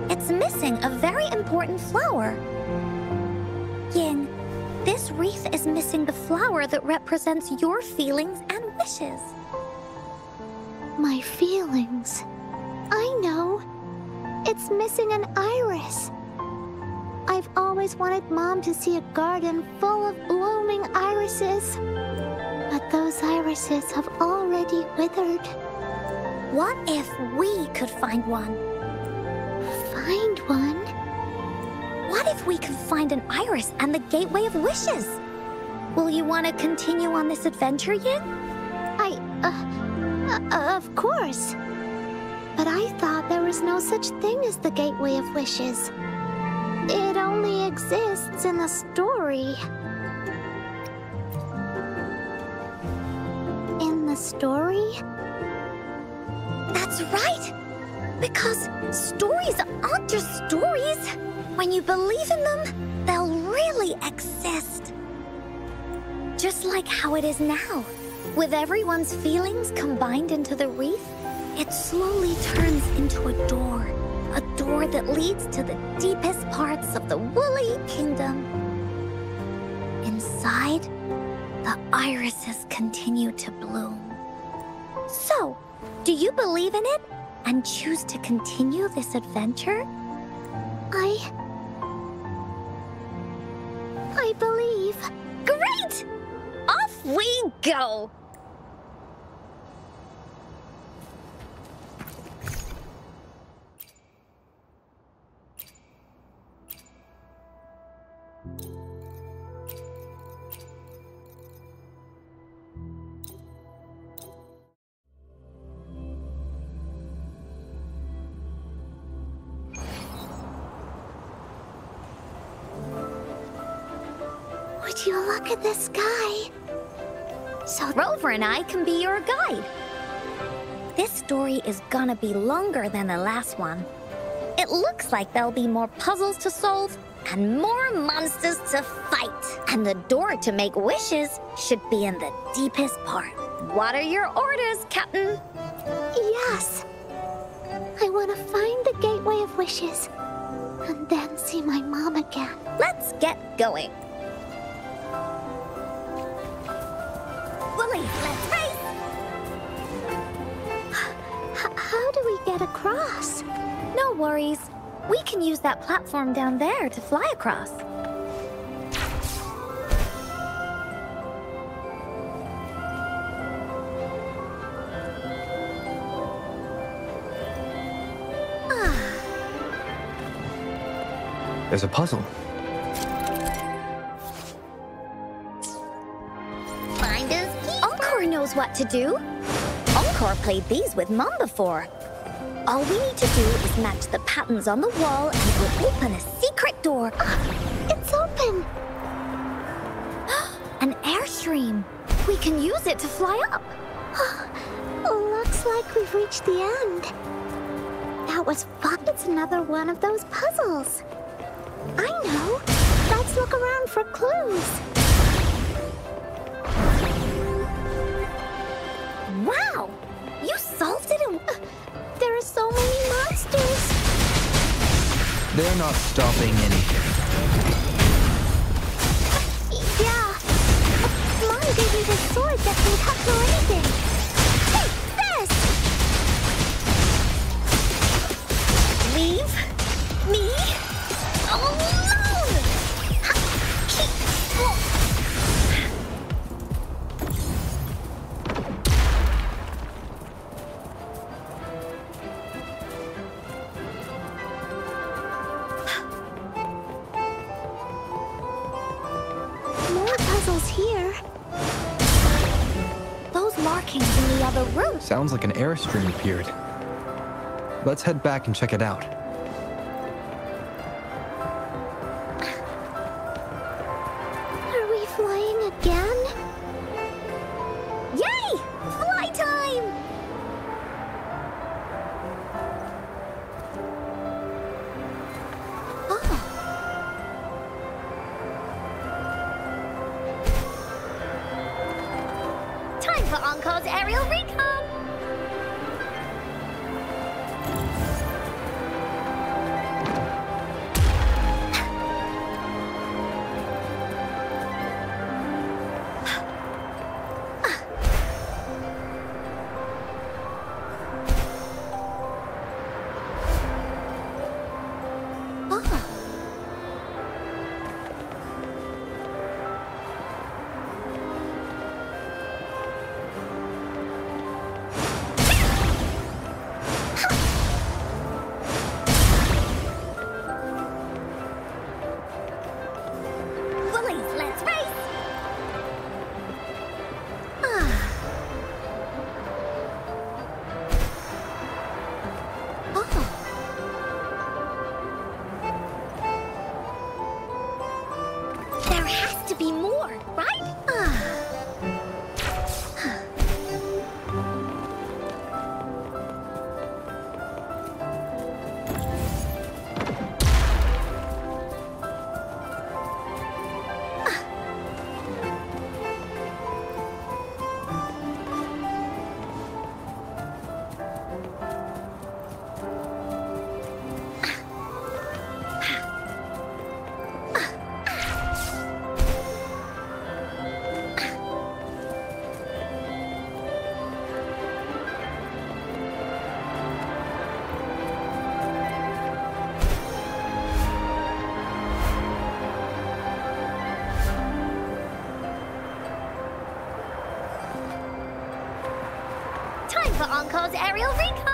S1: It's missing a very important flower. Ying, this wreath is missing the flower that represents your feelings and wishes.
S6: My feelings. I know. It's missing an iris. I've always wanted Mom to see a garden full of blooming irises. But those irises have already withered.
S1: What if we could find one?
S6: Find one?
S1: What if we could find an iris and the Gateway of Wishes? Will you want to continue on this adventure, Ying?
S6: Of course. But I thought there was no such thing as the Gateway of Wishes. It only exists in the story. In the story?
S1: That's right! Because stories aren't just stories. When you believe in them, they'll really exist. Just like how it is now. With everyone's feelings combined into the wreath, it slowly turns into a door. A door that leads to the deepest parts of the Woolly Kingdom. Inside, the irises continue to bloom. So, do you believe in it and choose to continue this adventure?
S6: I believe.
S1: Great! Off we go!
S6: Would you look at the sky?
S1: So Rover and I can be your guide. This story is gonna be longer than the last one. It looks like there'll be more puzzles to solve and more monsters to fight. And the door to make wishes should be in the deepest part. What are your orders, Captain?
S6: Yes. I want to find the Gateway of Wishes and then see my mom again.
S1: Let's get going. Willy, let's race!
S6: How do we get across?
S1: No worries. We can use that platform down there to fly across.
S3: There's a puzzle.
S1: Finders keepers. Encore knows what to do. Encore played these with Mom before. All we need to do is match the patterns on the wall and we'll open a secret door.
S6: It's open.
S1: An airstream. We can use it to fly up.
S6: Looks like we've reached the end. That was fun. It's another one of those puzzles. I know. Let's look around for clues.
S1: Wow! You solved it in...
S6: There are so many monsters.
S3: They're not stopping anything.
S6: Yeah. Mom gave me this sword that can cut through anything. Take this!
S1: Leave me alone!
S6: More puzzles here.
S1: Those markings in the other room.
S3: Sounds like an airstream appeared. Let's head back and check it out.
S6: Are we flying again?
S1: Yay! Fly time! Oh. Time for Encore's aerial recon! Be more, right? Time for Encore's aerial recon!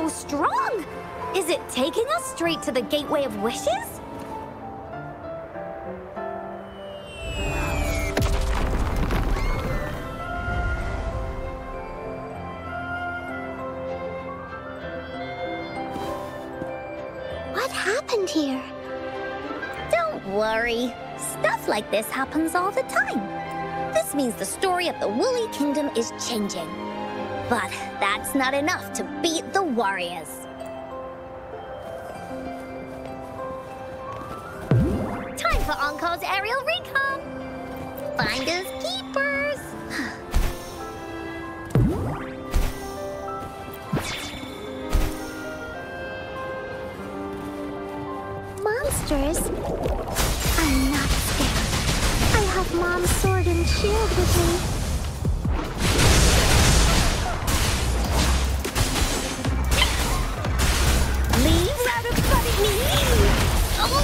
S1: so strong! Is it taking us straight to the Gateway of Wishes?
S6: What happened here?
S1: Don't worry. Stuff like this happens all the time. This means the story of the Woolly Kingdom is changing. But that's not enough to beat the Warriors. Time for Encore's aerial recon! Finders keepers!
S6: Monsters? I'm not scared. I have Mom's sword and shield with me.
S1: Leaves out of fighting me! Oh!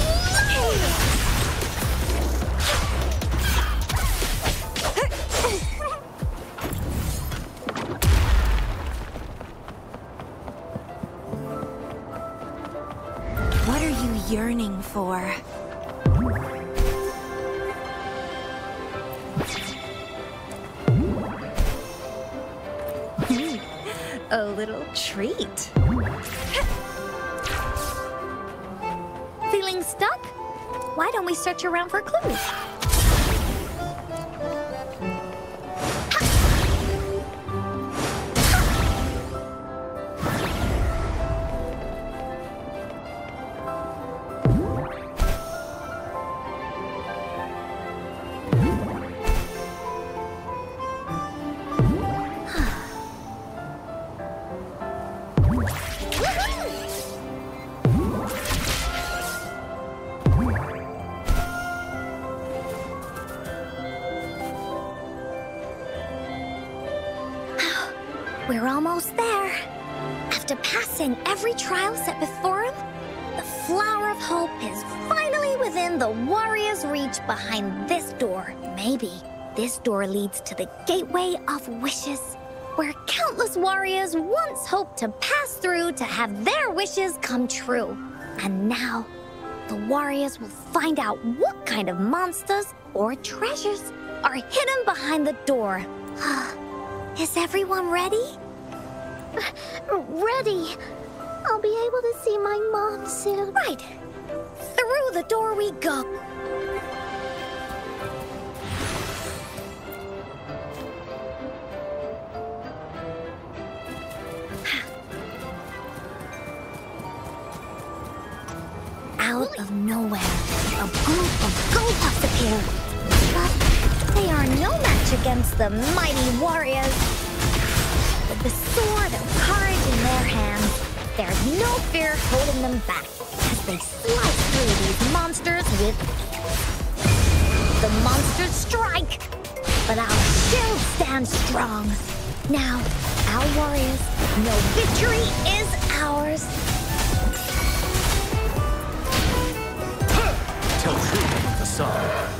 S8: What are you yearning for?
S1: A little treat. Feeling stuck? Why don't we search around for clues? We're almost there. After passing every trial set before him, the Flower of Hope is finally within the Warrior's reach behind this door. Maybe this door leads to the Gateway of Wishes, where countless warriors once hoped to pass through to have their wishes come true. And now, the warriors will find out what kind of monsters or treasures are hidden behind the door. Is everyone ready?
S6: Ready. I'll be able to see my mom soon.
S1: Right. Through the door we go. Out of nowhere, a group of Goldpuffs appear. But they are no match against the mighty warriors. With the sword of courage in their hands, there's no fear holding them back as they slice through these monsters with ease. The monsters strike, but our shield stands strong. Now, our warriors know victory is ours.
S5: Tell truth with the song.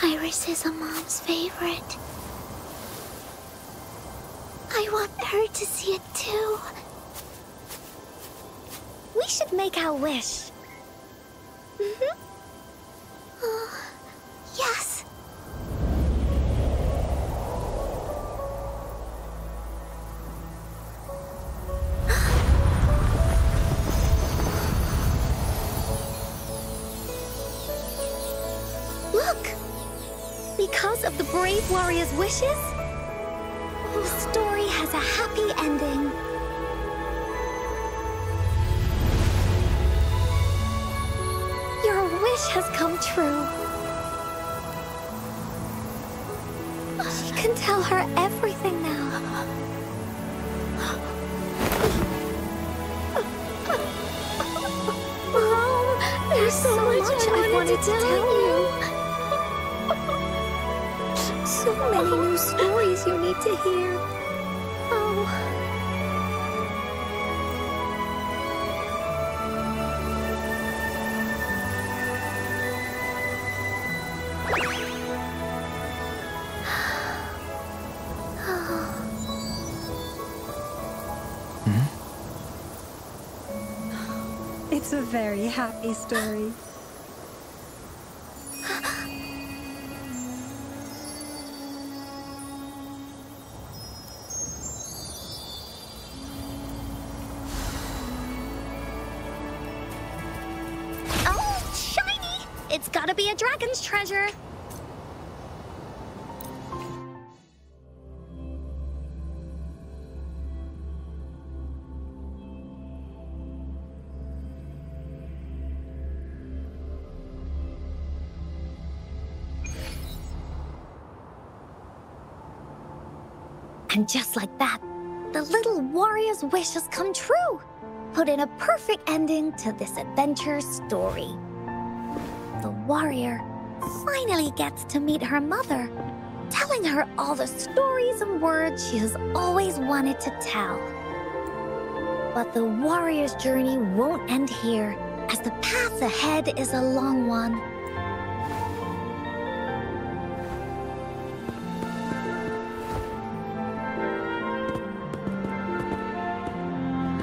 S6: Iris is a mom's favorite. I want her to see it too.
S1: We should make our wish.
S6: Yes.
S1: Look! Because of the brave warrior's wishes, the story has a happy ending. Your wish has come true. She can tell her everything now.
S6: Mom, there's so much I wanted to tell you.
S2: so many new stories you need to hear. Oh.
S9: It's a very happy story.
S1: Oh, shiny! It's gotta be a dragon's treasure. And just like that, the little warrior's wish has come true, putting a perfect ending to this adventure story. The warrior finally gets to meet her mother, telling her all the stories and words she has always wanted to tell. But the warrior's journey won't end here, as the path ahead is a long one.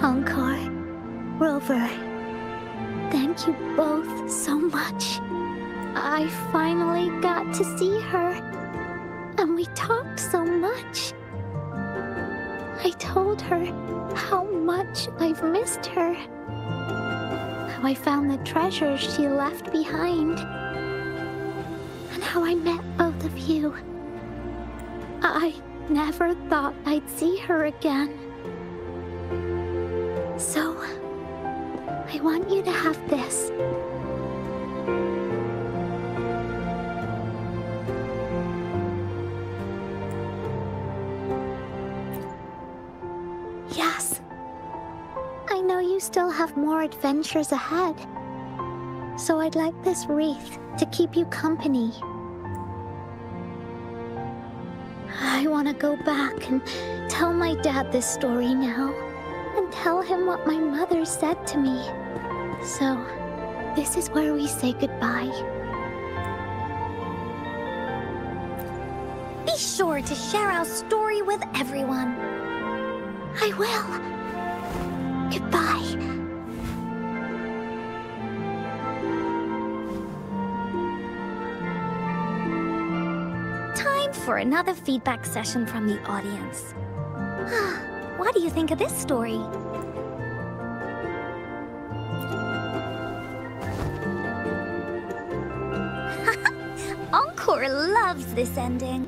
S6: Encore, Rover, thank you both so much. I finally got to see her, and we talked so much. I told her how much I've missed her, how I found the treasures she left behind, and how I met both of you. I never thought I'd see her again. So, I want you to have this. Yes. I know you still have more adventures ahead. So I'd like this wreath to keep you company. I want to go back and tell my dad this story now. And tell him what my mother said to me. So, this is where we say goodbye.
S1: Be sure to share our story with everyone.
S6: I will. Goodbye.
S1: Time for another feedback session from the audience. What do you think of this story? Encore loves this ending.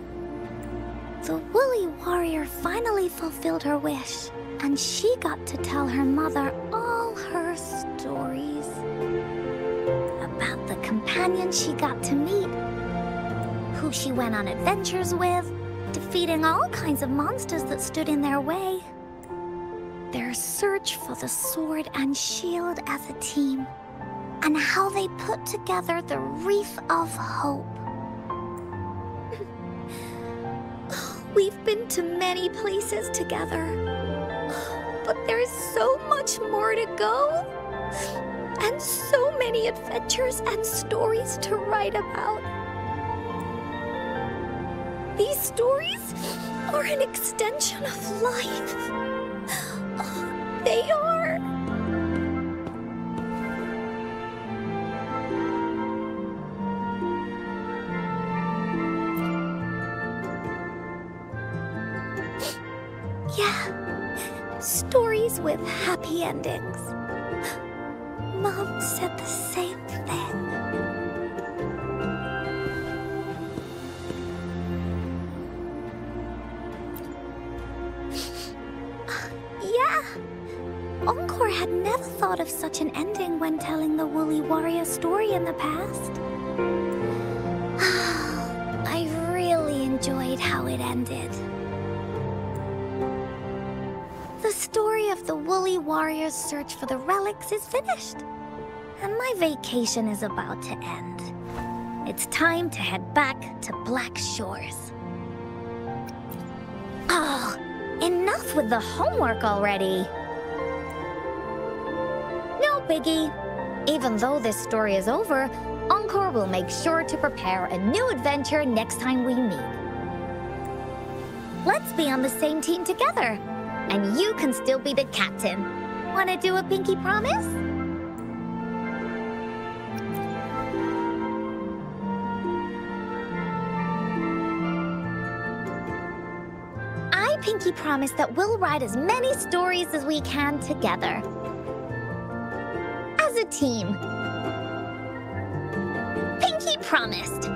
S1: The woolly warrior finally fulfilled her wish, and she got to tell her mother all her stories. About the companion she got to meet, who she went on adventures with, defeating all kinds of monsters that stood in their way. Their search for the sword and shield as a team, and how they put together the Wreath of Hope. We've been to many places together, but there's so much more to go, and so many adventures and stories to write about. These stories are an extension of life. They are. Yeah, stories with happy endings. Mom said the same thing. Yeah. Encore had never thought of such an ending when telling the Woolly Warrior story in the past. I really enjoyed how it ended. The story of the Woolly Warrior's search for the relics is finished, and my vacation is about to end. It's time to head back to Black Shores. off with the homework already. No biggie. Even though this story is over, Encore will make sure to prepare a new adventure next time we meet. Let's be on the same team together. And you can still be the captain. Wanna do a pinky promise? I pinky promise that we'll write as many stories as we can together. As a team. Pinky promised.